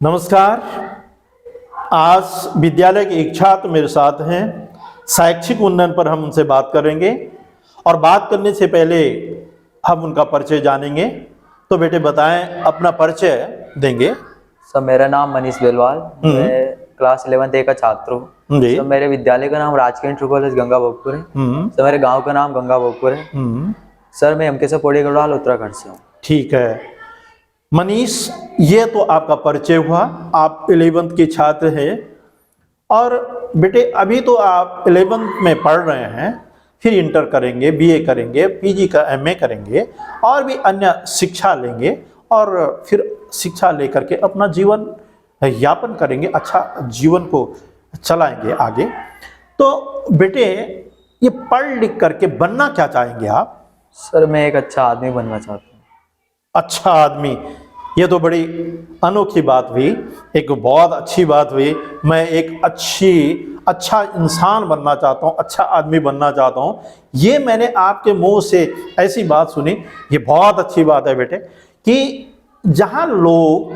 नमस्कार। आज विद्यालय के एक छात्र मेरे साथ हैं। शैक्षिक उन्नयन पर हम उनसे बात करेंगे और बात करने से पहले हम उनका परिचय जानेंगे। तो बेटे बताएं, अपना परिचय देंगे। सर मेरा नाम मनीष बेलवाल, मैं क्लास 11th A का छात्र हूँ। जी। सर मेरे विद्यालय का नाम राजकीय इंटर कॉलेज गंगा भोगपुर है। सर मेरे गांव का नाम गंगा भोगपुर है। सर मैं एमके से पौड़ी गढ़वाल उत्तराखंड से हूँ। ठीक है मनीष, ये तो आपका परिचय हुआ। आप 11th के छात्र हैं और बेटे अभी तो आप 11th में पढ़ रहे हैं, फिर इंटर करेंगे, बीए करेंगे, पीजी का एमए करेंगे और भी अन्य शिक्षा लेंगे और फिर शिक्षा लेकर के अपना जीवन यापन करेंगे, अच्छा जीवन को चलाएंगे आगे। तो बेटे ये पढ़ लिख करके बनना क्या चाहेंगे आप? सर मैं एक अच्छा आदमी बनना चाहता हूँ। अच्छा आदमी, ये तो बड़ी अनोखी बात हुई, एक बहुत अच्छी बात हुई। मैं एक अच्छा इंसान बनना चाहता हूँ, अच्छा आदमी बनना चाहता हूँ। ये मैंने आपके मुंह से ऐसी बात सुनी, ये बहुत अच्छी बात है बेटे कि जहाँ लोग,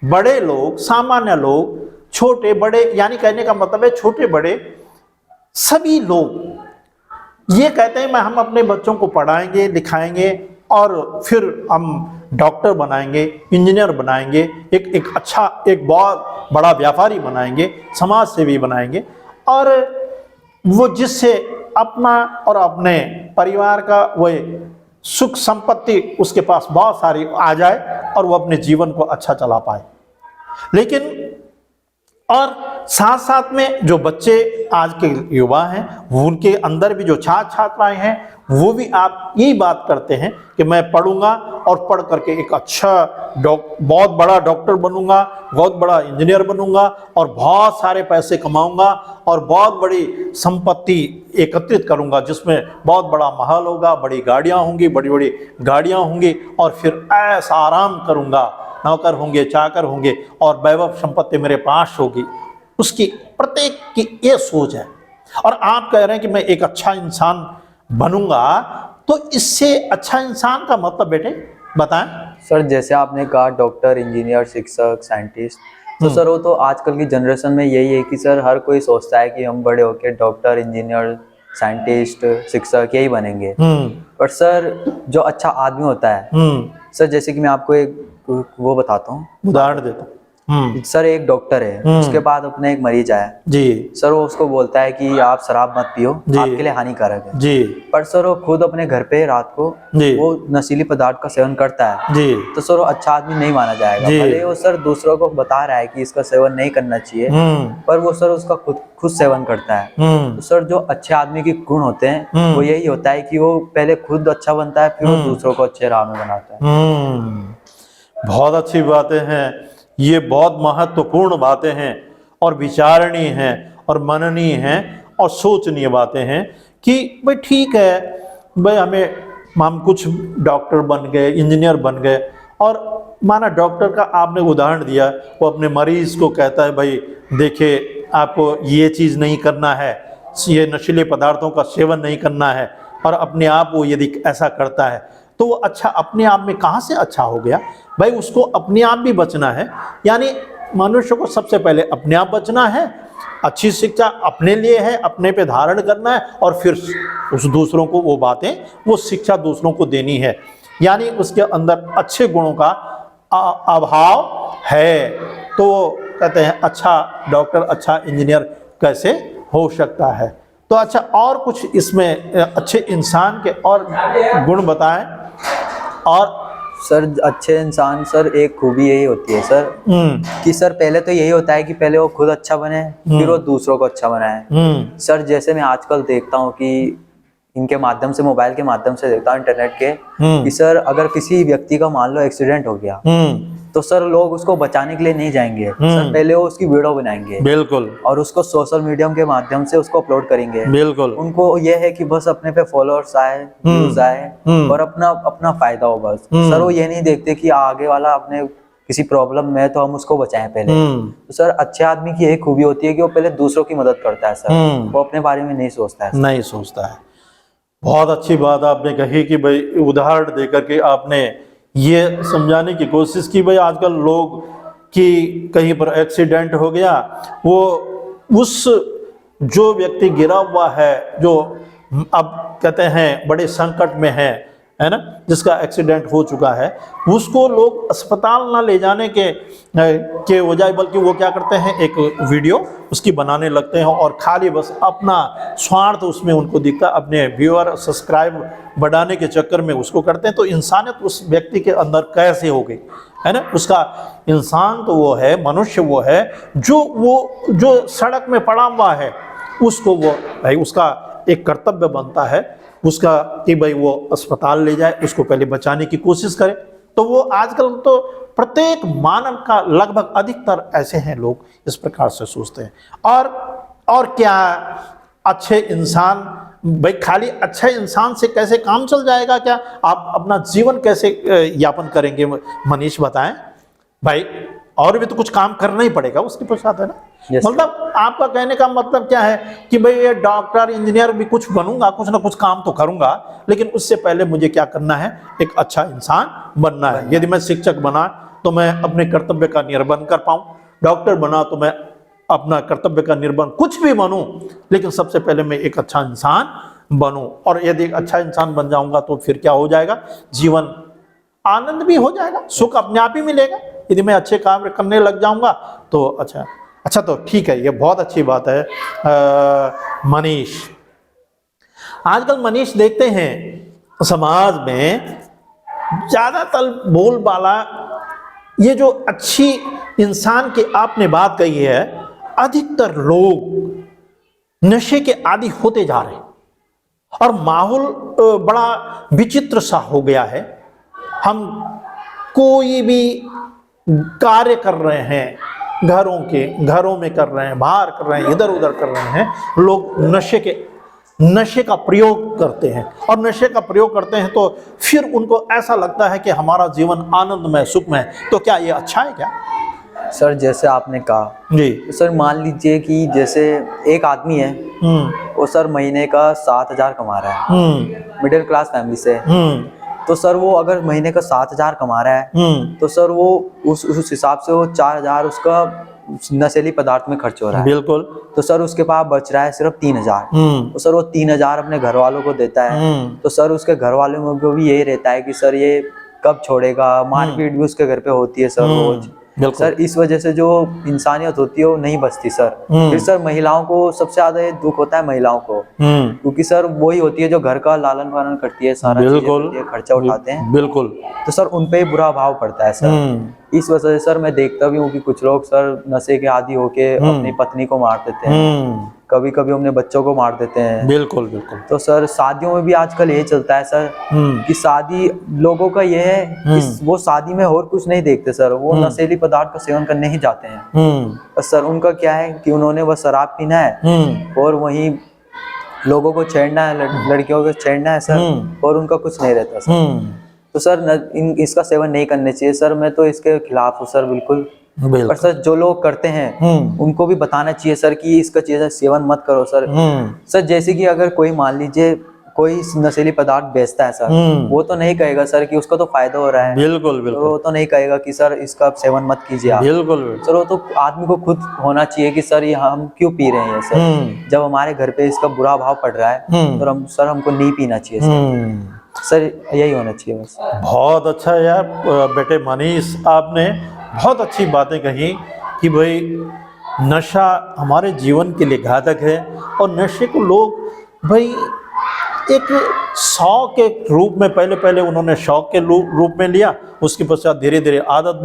बड़े लोग, सामान्य लोग, छोटे बड़े, यानी कहने का मतलब है छोटे बड़े सभी लोग ये कहते हैं मैं हम अपने बच्चों को पढ़ाएंगे, लिखाएंगे और फिर हम डॉक्टर बनाएंगे, इंजीनियर बनाएंगे, एक अच्छा, एक बहुत बड़ा व्यापारी बनाएंगे, समाज सेवी बनाएंगे और वो जिससे अपना और अपने परिवार का वो सुख संपत्ति उसके पास बहुत सारी आ जाए और वो अपने जीवन को अच्छा चला पाए। लेकिन और साथ साथ में जो बच्चे आज के युवा हैं, उनके अंदर भी जो छात्र छात्राएं हैं, वो भी आप यही बात करते हैं कि मैं पढ़ूंगा और पढ़ करके एक अच्छा बहुत बड़ा डॉक्टर बनूंगा, बहुत बड़ा इंजीनियर बनूंगा और बहुत सारे पैसे कमाऊंगा और बहुत बड़ी संपत्ति एकत्रित करूंगा जिसमें बहुत बड़ा महल होगा, बड़ी गाड़ियां होंगी, बड़ी बड़ी गाड़ियां होंगी और फिर ऐसा आराम करूंगा, नौकर होंगे, चाकर होंगे और वैभव संपत्ति मेरे पास होगी। उसकी प्रत्येक की ये सोच है और आप कह रहे हैं कि मैं एक अच्छा इंसान बनूंगा। तो इससे अच्छा इंसान का मतलब बेटे बताएं। सर जैसे आपने कहा डॉक्टर, इंजीनियर, शिक्षक, साइंटिस्ट, तो सर वो तो आजकल की जनरेशन में यही है कि सर हर कोई सोचता है कि हम बड़े होकर डॉक्टर, इंजीनियर, साइंटिस्ट, शिक्षक यही बनेंगे। पर सर जो अच्छा आदमी होता है, सर जैसे कि मैं आपको एक वो बताता हूँ, उदाहरण देता हूँ। सर एक डॉक्टर है, उसके बाद अपने एक मरीज आया जी, सर, वो उसको बोलता है कि आप शराब मत पियो, आपके लिए हानिकारक है जी। पर सर वो खुद अपने घर पे रात को वो नशीली पदार्थ का सेवन करता है जी, तो सर वो अच्छा आदमी नहीं माना जाएगा। भले वो सर दूसरों को बता रहा है कि इसका सेवन नहीं करना चाहिए, पर वो सर उसका खुद सेवन करता है। तो सर जो अच्छे आदमी के गुण होते हैं वो यही होता है कि वो पहले खुद अच्छा बनता है, फिर वो दूसरों को अच्छे राह में बनाता है। बहुत अच्छी बातें हैं, ये बहुत महत्वपूर्ण बातें हैं और विचारणीय हैं और मननीय हैं और सोचनीय बातें हैं कि भाई ठीक है, भाई हम कुछ डॉक्टर बन गए, इंजीनियर बन गए और माना डॉक्टर का आपने उदाहरण दिया, वो अपने मरीज को कहता है भाई देखिए आपको ये चीज़ नहीं करना है, ये नशीले पदार्थों का सेवन नहीं करना है और अपने आप वो यदि ऐसा करता है तो वो अच्छा अपने आप में कहाँ से अच्छा हो गया? भाई उसको अपने आप भी बचना है, यानी मनुष्य को सबसे पहले अपने आप बचना है, अच्छी शिक्षा अपने लिए है, अपने पे धारण करना है और फिर उस दूसरों को वो बातें, वो शिक्षा दूसरों को देनी है। यानी उसके अंदर अच्छे गुणों का अभाव है तो कहते हैं अच्छा डॉक्टर, अच्छा इंजीनियर कैसे हो सकता है। तो अच्छा और कुछ इसमें अच्छे इंसान के और गुण बताएं। और सर अच्छे इंसान सर एक खूबी यही होती है सर कि सर पहले तो यही होता है कि पहले वो खुद अच्छा बने, फिर वो दूसरों को अच्छा बनाए। सर जैसे मैं आजकल देखता हूँ कि इनके माध्यम से, मोबाइल के माध्यम से देखता हूँ, इंटरनेट के, कि सर अगर किसी व्यक्ति का मान लो एक्सीडेंट हो गया तो सर लोग उसको बचाने के लिए नहीं जाएंगे, सर पहले वो उसकी वीडियो बनाएंगे, बिल्कुल, और उसको सोशल मीडिया के माध्यम से उसको अपलोड करेंगे, बिल्कुल। उनको ये है कि बस अपने पे फॉलोअर्स आए, व्यूज आए और अपना फायदा हो बस। सर वो ये नहीं देखते कि आगे वाला अपने किसी प्रॉब्लम में है तो हम उसको बचाएं पहले। तो सर अच्छे आदमी की यही खूबी होती है कि वो पहले दूसरों की मदद करता है सर, वो अपने बारे में नहीं सोचता है। नहीं सोचता है। बहुत अच्छी बात आपने कही कि भाई उदाहरण देकर के आपने ये समझाने की कोशिश की भाई आजकल लोग कि कहीं पर एक्सीडेंट हो गया, वो उस जो व्यक्ति गिरा हुआ है, जो अब कहते हैं बड़े संकट में है ना, जिसका एक्सीडेंट हो चुका है, उसको लोग अस्पताल ना ले जाने के बजाय बल्कि वो क्या करते हैं, एक वीडियो उसकी बनाने लगते हैं और खाली बस अपना स्वार्थ उसमें उनको दिखता है, अपने व्यूअर सब्सक्राइब बढ़ाने के चक्कर में उसको करते हैं। तो इंसानियत उस व्यक्ति के अंदर कैसे हो गई, है ना। उसका इंसान तो वो है, मनुष्य वो है जो सड़क में पड़ा हुआ है, उसको वो भाई उसका एक कर्तव्य बनता है उसका कि भाई वो अस्पताल ले जाए, उसको पहले बचाने की कोशिश करे। तो वो आजकल तो प्रत्येक मानव का लगभग अधिकतर ऐसे हैं, लोग इस प्रकार से सोचते हैं। और क्या अच्छे इंसान, भाई खाली अच्छे इंसान से कैसे काम चल जाएगा क्या? आप अपना जीवन कैसे यापन करेंगे मनीष बताएं भाई, और भी तो कुछ काम करना ही पड़ेगा उसके पश्चात, है ना। मतलब आपका कहने का मतलब क्या है कि भाई ये डॉक्टर इंजीनियर भी कुछ बनूंगा, कुछ ना कुछ काम तो करूंगा, लेकिन उससे पहले मुझे क्या करना है, एक अच्छा इंसान बनना है। यदि मैं शिक्षक बना तो मैं अपने कर्तव्य का निर्वहन कर पाऊं, डॉक्टर बना तो मैं अपना कर्तव्य का निर्वहन, कुछ भी बनूं, लेकिन सबसे पहले मैं एक अच्छा इंसान बनूं। और यदि एक अच्छा इंसान बन जाऊंगा तो फिर क्या हो जाएगा, जीवन आनंद भी हो जाएगा, सुख अपने आप ही मिलेगा। यदि मैं अच्छे काम करने लग जाऊंगा तो अच्छा तो ठीक है, ये बहुत अच्छी बात है। मनीष, आजकल मनीष देखते हैं समाज में ज्यादातर बोलबाला, ये जो अच्छी इंसान की आपने बात कही है, अधिकतर लोग नशे के आदी होते जा रहे हैं और माहौल बड़ा विचित्र सा हो गया है। हम कोई भी कार्य कर रहे हैं, घरों में कर रहे हैं, बाहर कर रहे हैं, इधर उधर कर रहे हैं, लोग नशे का प्रयोग करते हैं। और नशे का प्रयोग करते हैं तो फिर उनको ऐसा लगता है कि हमारा जीवन आनंदमय सुखमय। तो क्या ये अच्छा है क्या? सर जैसे आपने कहा जी, तो सर मान लीजिए कि जैसे एक आदमी है, वो सर महीने का 7,000 कमा रहा है, मिडिल क्लास फैमिली से। तो सर वो अगर महीने का 7,000 कमा रहा है तो सर वो उस हिसाब से वो 4,000 उसका नशीली पदार्थ में खर्च हो रहा है। बिल्कुल। तो सर उसके पास बच रहा है सिर्फ 3,000। तो सर वो 3,000 अपने घर वालों को देता है। तो सर उसके घर वालों को भी यही रहता है कि सर ये कब छोड़ेगा, मारपीट भी उसके घर पे होती है सर रोज। सर इस वजह से जो इंसानियत होती है वो नहीं बचती सर। फिर सर महिलाओं को सबसे ज्यादा ये दुख होता है, महिलाओं को, क्योंकि सर वही होती है जो घर का लालन पालन करती है, सारा चीजें खर्चा उठाते हैं। बिल्कुल। तो सर उन पे बुरा भाव पड़ता है सर। इस वजह से सर मैं देखता भी हूँ कि कुछ लोग सर नशे के आदी होके अपनी पत्नी को मार देते हैं, कभी कभी अपने बच्चों को मार देते हैं। बिल्कुल बिल्कुल। तो सर शादियों में भी आजकल यही चलता है सर कि शादी लोगों का ये है कि वो शादी में और कुछ नहीं देखते सर, वो नशीली पदार्थ का सेवन करने ही जाते हैं। सर उनका क्या है कि उन्होंने बस शराब पीना है और वहीं लोगों को छेड़ना है, लड़कियों को छेड़ना है सर, और उनका कुछ नहीं रहता सर। तो सर इसका सेवन नहीं करने चाहिए सर, मैं तो इसके खिलाफ हूँ सर बिल्कुल। पर सर जो लोग करते हैं उनको भी बताना चाहिए सर कि इसका चीज सेवन मत करो सर। सर जैसे कि अगर कोई मान लीजिए कोई नशीली पदार्थ बेचता है सर, वो तो नहीं कहेगा सर कि उसको तो फायदा हो रहा है। बिल्कुल बिल्कुल। तो वो तो नहीं कहेगा कि सर इसका सेवन मत कीजिए आप। बिल्कुल सर, वो तो आदमी को खुद होना चाहिए कि सर ये हम क्यों पी रहे हैं सर, जब हमारे घर पे इसका बुरा भाव पड़ रहा है तो सर हमको नहीं पीना चाहिए सर, यही होना चाहिए बस। बहुत अच्छा यार बेटे मनीष, आपने बहुत अच्छी बातें कही कि भाई नशा हमारे जीवन के लिए घातक है और नशे को लोग भाई एक शौक के रूप में पहले उन्होंने शौक के रूप में लिया, उसके पश्चात धीरे धीरे आदत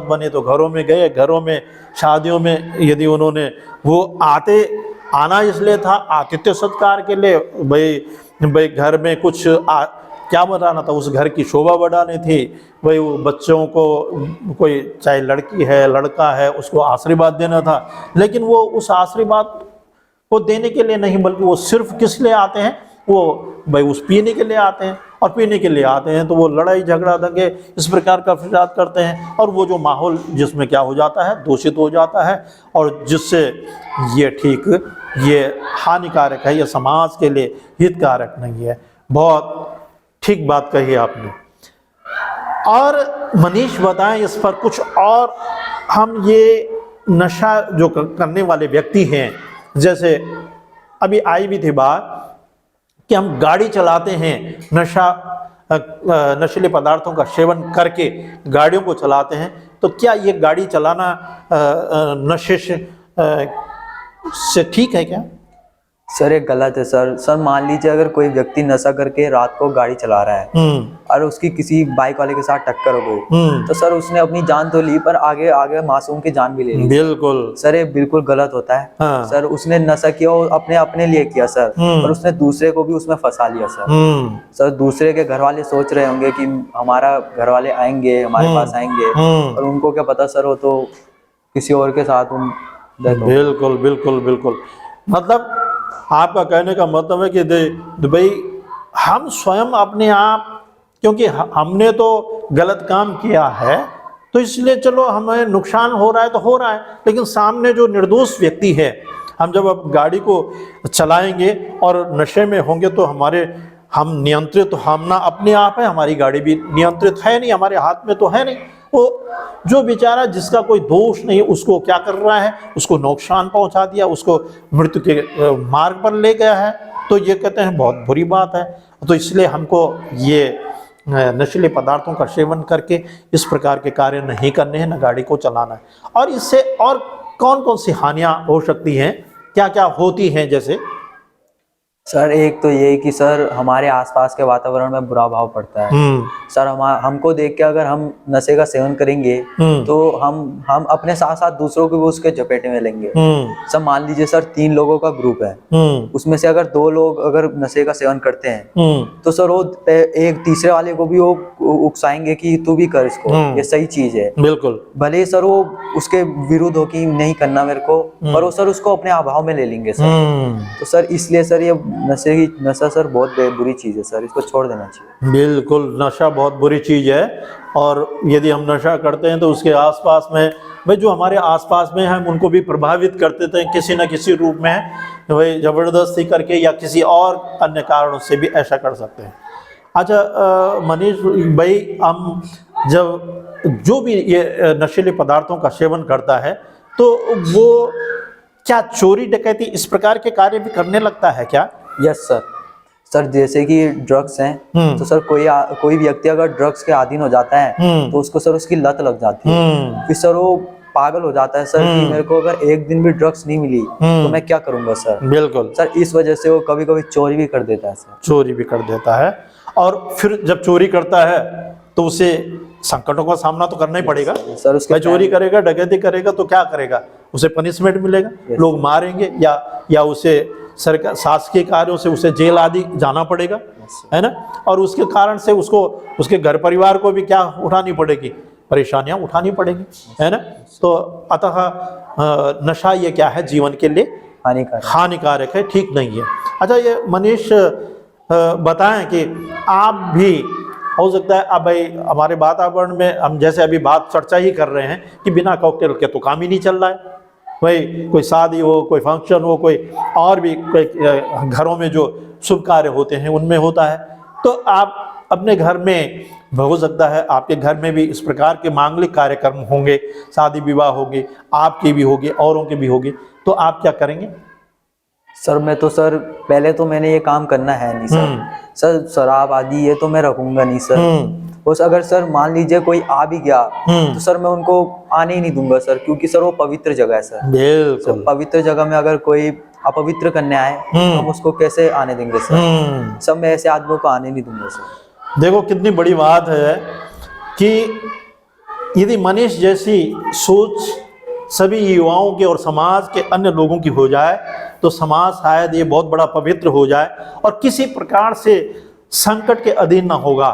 बनी तो घरों में गए, घरों में शादियों में यदि उन्होंने वो आना इसलिए था आतिथ्य सत्कार के लिए, भाई घर में कुछ क्या बनाना था, उस घर की शोभा बढ़ानी थी, भाई वो बच्चों को कोई चाहे लड़की है लड़का है उसको आशीर्वाद देना था। लेकिन वो उस आशीर्वाद को देने के लिए नहीं बल्कि वो सिर्फ किस लिए आते हैं, वो भाई उस पीने के लिए आते हैं, और पीने के लिए आते हैं तो वो लड़ाई झगड़ा दंगे इस प्रकार का फसाद करते हैं, और वो जो माहौल जिसमें क्या हो जाता है, दूषित हो जाता है, और जिससे ये हानिकारक है, ये समाज के लिए हितकारक नहीं है। बहुत ठीक बात कही आपने। और मनीष बताएं इस पर कुछ और हम ये नशा जो करने वाले व्यक्ति हैं, जैसे अभी आई भी थी बात कि हम गाड़ी चलाते हैं, नशीले पदार्थों का सेवन करके गाड़ियों को चलाते हैं, तो क्या ये गाड़ी चलाना नशे से ठीक है क्या? सर ये गलत है सर। सर मान लीजिए अगर कोई व्यक्ति नशा करके रात को गाड़ी चला रहा है और उसकी किसी बाइक वाले के साथ टक्कर हो गई, तो सर उसने अपनी जान तो ली पर आगे आगे मासूम की जान भी ले ली। बिल्कुल सर ये बिल्कुल गलत होता है। हाँ। सर उसने नशा किया और अपने अपने लिए किया सर, और उसने दूसरे को भी उसमें फंसा लिया सर। सर दूसरे के घर वाले सोच रहे होंगे कि हमारा घर वाले आएंगे, हमारे पास आएंगे, और उनको क्या पता सर वो तो किसी और के साथ बिल्कुल बिल्कुल बिल्कुल। मतलब आपका कहने का मतलब है कि भाई हम स्वयं अपने आप, क्योंकि हमने तो गलत काम किया है तो इसलिए चलो हमें नुकसान हो रहा है तो हो रहा है, लेकिन सामने जो निर्दोष व्यक्ति है, हम जब अब गाड़ी को चलाएंगे और नशे में होंगे तो हम नियंत्रित तो हम ना अपने आप है, हमारी गाड़ी भी नियंत्रित है नहीं, हमारे हाथ में तो है नहीं। वो जो बेचारा जिसका कोई दोष नहीं, उसको क्या कर रहा है, उसको नुकसान पहुंचा दिया, उसको मृत्यु के मार्ग पर ले गया है, तो ये कहते हैं बहुत बुरी बात है। तो इसलिए हमको ये नशीले पदार्थों का सेवन करके इस प्रकार के कार्य नहीं करने हैं, न गाड़ी को चलाना है। और इससे और कौन कौन सी हानियां हो सकती हैं, क्या क्या होती हैं? जैसे सर एक तो ये कि सर हमारे आसपास के वातावरण में बुरा भाव पड़ता है। सर हमको देख के अगर हम नशे का सेवन करेंगे तो हम अपने साथ साथ दूसरों को भी उसके चपेटे में लेंगे। सर मान लीजिए सर 3 लोगों का ग्रुप है, उसमें से अगर 2 लोग अगर नशे का सेवन करते हैं तो सर वो एक तीसरे वाले को भी वो उकसाएंगे कि तू भी कर इसको, ये सही चीज है। बिल्कुल, भले ही सर वो उसके विरुद्ध हो कि नहीं करना मेरे को, पर वो सर उसको अपने अभाव में ले लेंगे सर। तो सर इसलिए सर ये नशा सर बहुत बुरी चीज है सर, इसको छोड़ देना चाहिए। बिल्कुल, नशा बहुत बुरी चीज है, और यदि हम नशा करते हैं तो उसके आसपास में भाई जो हमारे आसपास में हैं उनको भी प्रभावित करते थे किसी न किसी रूप में, भाई जबरदस्ती करके या किसी और अन्य कारणों से भी ऐसा कर सकते हैं। अच्छा मनीष भाई, हम जब जो भी ये नशीले पदार्थों का सेवन करता है तो वो क्या चोरी डकैती इस प्रकार के कार्य भी करने लगता है क्या? Yes sir. सर जैसे कि ड्रग्स हैं तो सर कोई व्यक्ति अगर ड्रग्स के अधीन हो जाता है तो उसको सर उसकी लत लग जाती है, फिर सर वो पागल हो जाता है सर कि मेरे को अगर एक दिन भी ड्रग्स नहीं मिली तो मैं क्या करूंगा सर। बिल्कुल सर, इस वजह से वो कभी कभी चोरी भी कर देता है सर। चोरी भी कर देता है, और फिर जब चोरी करता है तो उसे संकटों का सामना तो करना ही पड़ेगा सर। उसके चोरी करेगा, डकैती करेगा तो क्या करेगा, उसे पनिशमेंट मिलेगा, लोग मारेंगे या उसे सरकार शासकीय कार्यों से उसे जेल आदि जाना पड़ेगा, है ना। और उसके कारण से उसको उसके घर परिवार को भी क्या उठानी पड़ेगी, परेशानियां उठानी पड़ेगी, है ना। तो अतः नशा ये क्या है, जीवन के लिए हानिकारक है, ठीक नहीं है। अच्छा ये मनीष बताएं कि आप भी हो सकता है, अब भाई हमारे वातावरण में हम जैसे अभी बात चर्चा ही कर रहे हैं कि बिना कॉकटेल के तो काम ही नहीं चल रहा है, भाई कोई शादी हो, कोई फंक्शन हो, कोई और भी कोई घरों में जो शुभ कार्य होते हैं उनमें होता है। तो आप अपने घर में हो सकता है आपके घर में भी इस प्रकार के मांगलिक कार्यक्रम होंगे, शादी विवाह होंगे, आपके भी होंगे, औरों के भी होंगे, तो आप क्या करेंगे? सर मैं तो सर पहले तो मैंने ये काम करना है नहीं सर। शराब आदि ये तो मैं रखूंगा नहीं सर। बस अगर सर मान लीजिए कोई आ भी गया तो सर मैं उनको आने ही नहीं दूंगा सर, क्योंकि सर वो पवित्र जगह है सर। बिल्कुल, पवित्र जगह में अगर कोई अपवित्र करने आए हम उसको कैसे आने देंगे सर। सब मैं ऐसे आदमियों को आने नहीं दूंगा सर। देखो कितनी बड़ी बात है कि यदि मनीष जैसी सोच सभी युवाओं के और समाज के अन्य लोगों की हो जाए तो समाज शायद ये बहुत बड़ा पवित्र हो जाए और किसी प्रकार से संकट के अधीन ना होगा।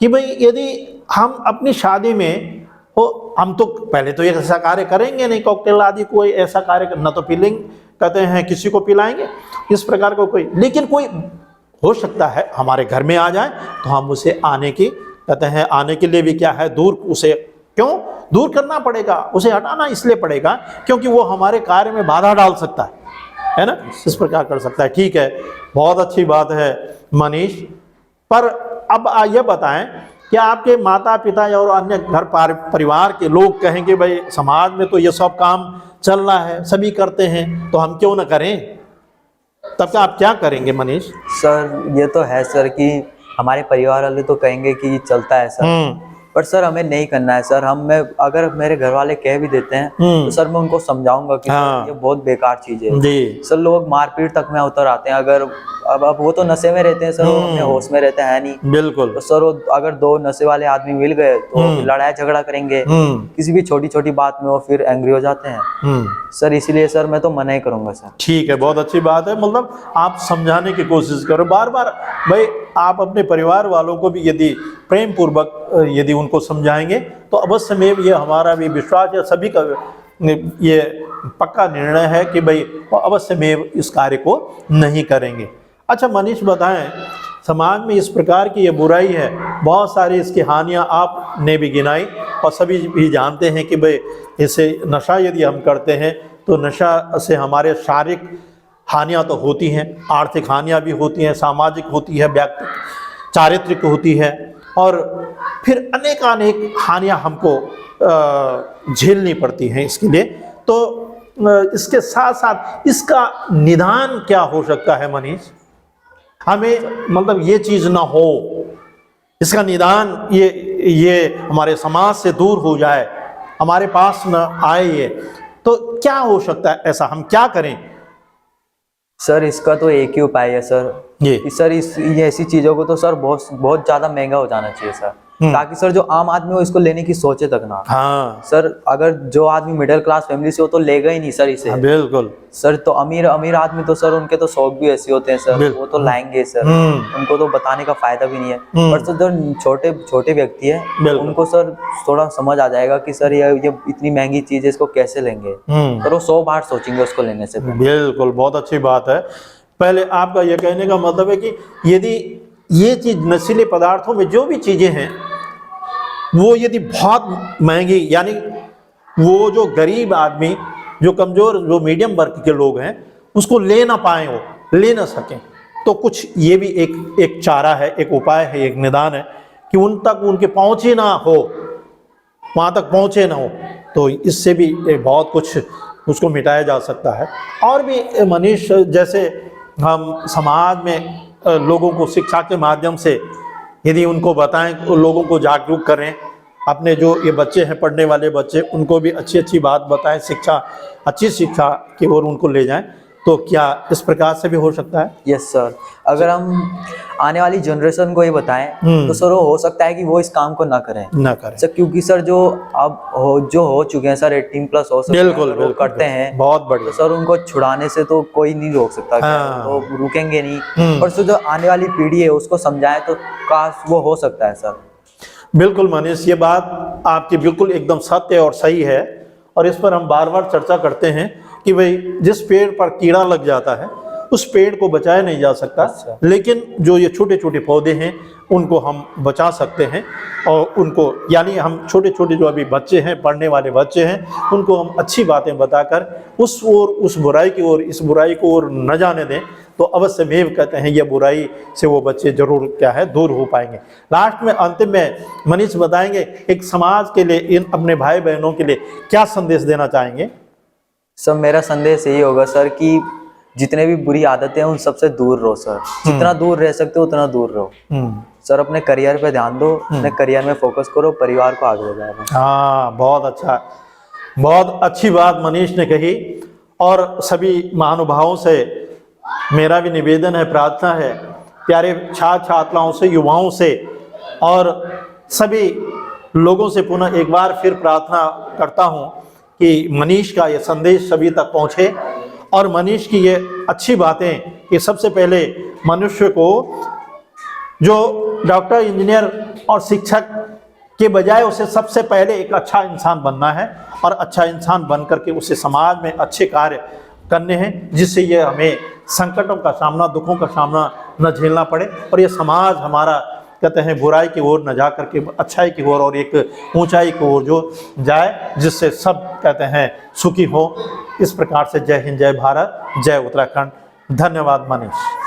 कि भाई यदि हम अपनी शादी में हो, हम तो पहले तो ऐसा कार्य करेंगे नहीं, कॉकटेल आदि कोई ऐसा कार्य न तो पिलेंगे, कहते हैं किसी को पिलाएंगे इस प्रकार का कोई, लेकिन कोई हो सकता है हमारे घर में आ जाए तो हम उसे आने की कहते हैं, आने के लिए भी क्या है, दूर उसे क्यों दूर करना पड़ेगा, उसे हटाना इसलिए पड़ेगा क्योंकि वो हमारे कार्य में बाधा डाल सकता है ना, इस प्रकार कर सकता है। ठीक है, बहुत अच्छी बात है मनीष। पर अब ये बताएं क्या आपके माता पिता और अन्य घर परिवार के लोग कहेंगे भाई समाज में तो ये सब काम चल रहा है, सभी करते हैं, तो हम क्यों ना करें? तब क्या आप क्या करेंगे मनीष? सर ये तो है सर कि हमारे परिवार वाले तो कहेंगे कि चलता है सर, पर सर हमें नहीं करना है सर। अगर मेरे घर वाले कह भी देते हैं तो सर मैं उनको समझाऊंगा कि हाँ। सर ये बहुत बेकार चीज है जी। सर। लोग मारपीट तक में उतर आते हैं। अगर अब वो तो नशे में रहते हैं सर, वो अपने होश में रहते हैं नहीं। बिल्कुल। तो सर वो अगर दो नशे वाले आदमी मिल गए तो लड़ाई झगड़ा करेंगे, किसी भी छोटी छोटी बात में वो फिर एंग्री हो जाते हैं सर। इसीलिए सर मैं तो मना ही करूंगा सर। ठीक है, बहुत अच्छी बात है। मतलब आप समझाने की कोशिश करो बार बार। भाई आप अपने परिवार वालों को भी यदि प्रेम पूर्वक यदि उनको समझाएंगे तो अवश्य में ये हमारा भी विश्वास है, सभी का ये पक्का निर्णय है कि भाई अवश्य में इस कार्य को नहीं करेंगे। अच्छा मनीष बताएं, समाज में इस प्रकार की ये बुराई है, बहुत सारी इसकी हानियां आपने भी गिनाई और सभी भी जानते हैं कि भाई इसे नशा यदि हम करते हैं तो नशा से हमारे शारीरिक हानियां तो होती हैं, आर्थिक हानियां भी होती हैं, सामाजिक होती है, व्यक्तिगत चारित्रिक होती है, और फिर अनेक हानियां हमको झेलनी पड़ती हैं इसके लिए। तो इसके साथ साथ इसका निदान क्या हो सकता है मनीष? हमें मतलब ये चीज़ ना हो, इसका निदान ये हमारे समाज से दूर हो जाए, हमारे पास न आए ये, तो क्या हो सकता है? ऐसा हम क्या करें? सर इसका तो एक ही उपाय है सर, ये सर ये ऐसी चीज़ों को तो सर बहुत ज़्यादा महंगा हो जाना चाहिए सर, ताकि सर जो आम आदमी हो इसको लेने की सोचे तक ना। हाँ सर अगर जो आदमी मिडिल क्लास फैमिली से हो तो लेगा ही नहीं सर इसे। हाँ, बिल्कुल सर तो अमीर आदमी तो सर उनके तो शौक भी ऐसे होते हैं सर, वो तो लाएंगे सर, उनको तो बताने का फायदा भी नहीं है। पर सर जो छोटे व्यक्ति है उनको सर थोड़ा समझ आ जाएगा कि सर ये इतनी महंगी चीज है, इसको कैसे लेंगे, सर वो 100 बार सोचेंगे उसको लेने से पहले। बिल्कुल, बहुत अच्छी बात है। पहले आपका यह कहने का मतलब है कि यदि ये चीज नशीले पदार्थों में जो भी चीजें हैं वो यदि बहुत महंगी, यानी वो जो गरीब आदमी, जो कमजोर, जो मीडियम वर्ग के लोग हैं उसको ले ना पाए, वो ले ना सकें, तो कुछ ये भी एक चारा है, एक उपाय है, एक निदान है कि उन तक उनके पहुँचे ना हो, वहाँ तक पहुँचे ना हो, तो इससे भी बहुत कुछ उसको मिटाया जा सकता है। और भी मनीष, जैसे हम समाज में लोगों को शिक्षा के माध्यम से यदि उनको बताएं, तो लोगों को जागरूक करें, अपने जो ये बच्चे हैं, पढ़ने वाले बच्चे, उनको भी अच्छी बात बताएं, अच्छी शिक्षा की ओर उनको ले जाएं, तो क्या इस प्रकार से भी हो सकता है? यस सर, अगर हम आने वाली जनरेशन को ये बताएं तो सर वो हो सकता है कि वो इस काम को ना करें सर, क्योंकि सर जो हो चुके हैं सर 18+ हो सकते बिल्कुल, हैं, वो करते हैं, बहुत बढ़िया। तो सर उनको छुड़ाने से तो कोई नहीं रोक सकता, तो रुकेंगे नहीं। पर सर जो आने वाली पीढ़ी है उसको समझाएं तो काश वो हो सकता है सर। बिल्कुल मनीष, ये बात आपकी बिल्कुल एकदम सत्य और सही है, और इस पर हम बार बार चर्चा करते हैं कि भाई जिस पेड़ पर कीड़ा लग जाता है उस पेड़ को बचाया नहीं जा सकता, लेकिन जो ये छोटे छोटे पौधे हैं उनको हम बचा सकते हैं, और उनको यानी हम छोटे जो अभी बच्चे हैं, पढ़ने वाले बच्चे हैं, उनको हम अच्छी बातें बताकर उस बुराई की ओर, इस बुराई को ओर न जाने दें, तो अवश्य में कहते हैं ये बुराई से वो बच्चे जरूर क्या है दूर हो पाएंगे। लास्ट में, अंतिम में मनीष बताएंगे एक समाज के लिए, इन अपने भाई बहनों के लिए क्या संदेश देना चाहेंगे? सर मेरा संदेश यही होगा सर कि जितने भी बुरी आदतें हैं उन सबसे दूर रहो सर, जितना दूर रह सकते हो उतना दूर रहो सर। अपने करियर पे ध्यान दो, अपने करियर में फोकस करो, परिवार को आगे बढ़ाओ। हाँ, बहुत अच्छा, बहुत अच्छी बात मनीष ने कही। और सभी महानुभावों से मेरा भी निवेदन है, प्रार्थना है, प्यारे छात्र छात्राओं से, युवाओं से और सभी लोगों से पुनः एक बार फिर प्रार्थना करता हूँ कि मनीष का ये संदेश सभी तक पहुँचे, और मनीष की ये अच्छी बातें कि सबसे पहले मनुष्य को जो डॉक्टर, इंजीनियर और शिक्षक के बजाय उसे सबसे पहले एक अच्छा इंसान बनना है, और अच्छा इंसान बन करके उसे समाज में अच्छे कार्य करने हैं, जिससे ये हमें संकटों का सामना, दुखों का सामना न झेलना पड़े, और ये समाज हमारा कहते हैं बुराई की ओर न जा करके अच्छाई की ओर और एक ऊंचाई की ओर जो जाए, जिससे सब कहते हैं सुखी हो। इस प्रकार से जय हिंद, जय भारत, जय उत्तराखंड। धन्यवाद मनीष।